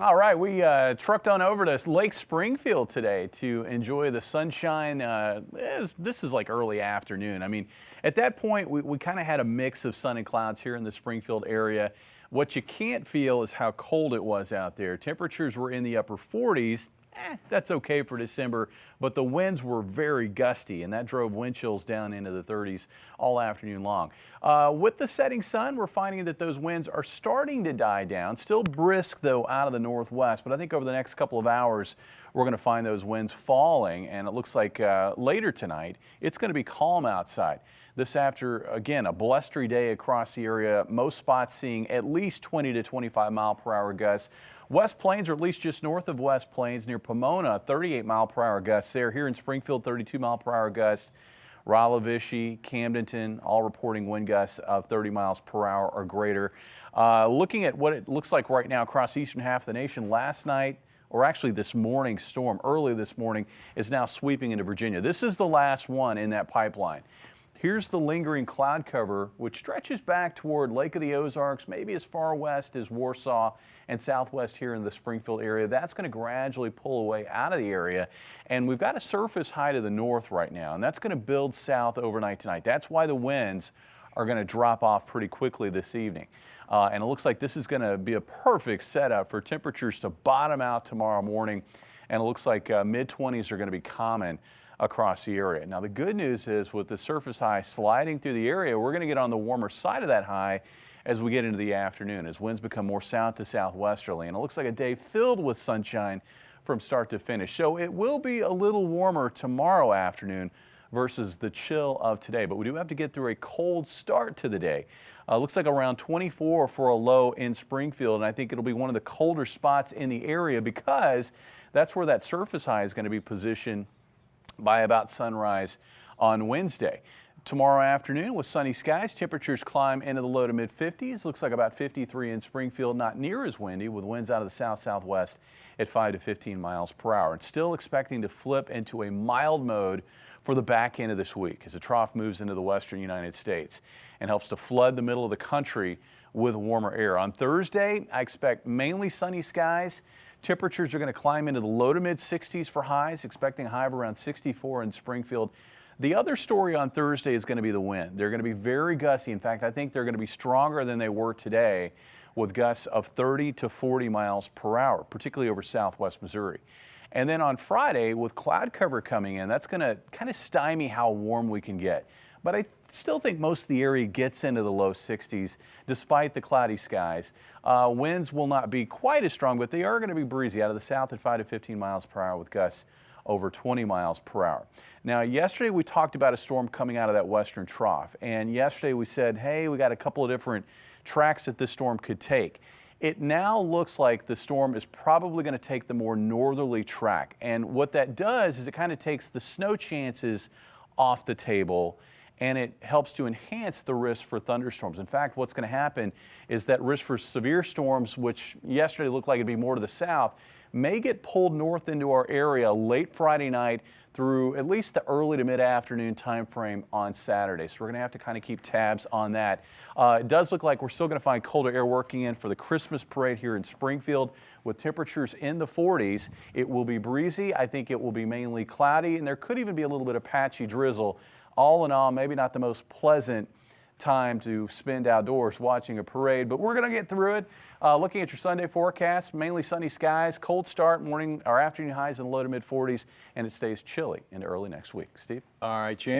All right, we trucked on over to Lake Springfield today to enjoy the sunshine. This is like early afternoon. I mean, at that point, we kind of had a mix of sun and clouds here in the Springfield area. What you can't feel is how cold it was out there. Temperatures were in the upper 40s. That's okay for December, but the winds were very gusty, and that drove wind chills down into the 30s all afternoon long. With the setting sun, we're finding that those winds are starting to die down. Still brisk, though, out of the northwest, but I think over the next couple of hours, we're going to find those winds falling, and it looks like later tonight, it's going to be calm outside. This after, again, a blustery day across the area, most spots seeing at least 20 to 25 mile per hour gusts. West Plains, or at least just north of West Plains near Pomona, 38 mile per hour gusts there. Here in Springfield, 32 mile per hour gusts. Rolla, Vichy, Camdenton, all reporting wind gusts of 30 miles per hour or greater. Looking at what it looks like right now across the eastern half of the nation, last night, or actually this morning's storm, early this morning, is now sweeping into Virginia. This is the last one in that pipeline. Here's the lingering cloud cover, which stretches back toward Lake of the Ozarks, maybe as far west as Warsaw and southwest here in the Springfield area. That's going to gradually pull away out of the area. And we've got a surface high to the north right now, and that's going to build south overnight tonight. That's why the winds are going to drop off pretty quickly this evening. And it looks like this is going to be a perfect setup for temperatures to bottom out tomorrow morning. And it looks like mid-20s are going to be common across the area. Now, the good news is with the surface high sliding through the area, we're going to get on the warmer side of that high as we get into the afternoon, as winds become more south to southwesterly. And it looks like a day filled with sunshine from start to finish. So it will be a little warmer tomorrow afternoon versus the chill of today. But we do have to get through a cold start to the day. Looks like around 24 for a low in Springfield, and I think it'll be one of the colder spots in the area because that's where that surface high is going to be positioned by about sunrise on Wednesday. Tomorrow afternoon with sunny skies, temperatures climb into the low to mid 50s. Looks like about 53 in Springfield, not near as windy, with winds out of the south-southwest at 5 to 15 miles per hour. And still expecting to flip into a mild mode for the back end of this week as the trough moves into the western United States and helps to flood the middle of the country with warmer air. On Thursday, I expect mainly sunny skies. Temperatures are going to climb into the low to mid 60s for highs, expecting a high of around 64 in Springfield. The other story on Thursday is going to be the wind. They're going to be very gusty. In fact, I think they're going to be stronger than they were today, with gusts of 30 to 40 miles per hour, particularly over southwest Missouri. And then on Friday, with cloud cover coming in, that's going to kind of stymie how warm we can get. But I still think most of the area gets into the low 60s despite the cloudy skies. Winds will not be quite as strong, but they are going to be breezy out of the south at 5 to 15 miles per hour with gusts over 20 miles per hour. Now, yesterday we talked about a storm coming out of that western trough. And yesterday we said, hey, we got a couple of different tracks that this storm could take. It now looks like the storm is probably going to take the more northerly track. And what that does is it kind of takes the snow chances off the table, and it helps to enhance the risk for thunderstorms. In fact, what's going to happen is that risk for severe storms, which yesterday looked like it'd be more to the south, may get pulled north into our area late Friday night through at least the early to mid-afternoon time frame on Saturday. So we're going to have to kind of keep tabs on that. It does look like we're still going to find colder air working in for the Christmas parade here in Springfield with temperatures in the 40s. It will be breezy. I think it will be mainly cloudy, and there could even be a little bit of patchy drizzle. All in all, maybe not the most pleasant time to spend outdoors watching a parade, but we're going to get through it. Looking at your Sunday forecast, mainly sunny skies, cold start, morning or afternoon highs in the low to mid 40s, and it stays chilly into early next week. Steve? All right, James.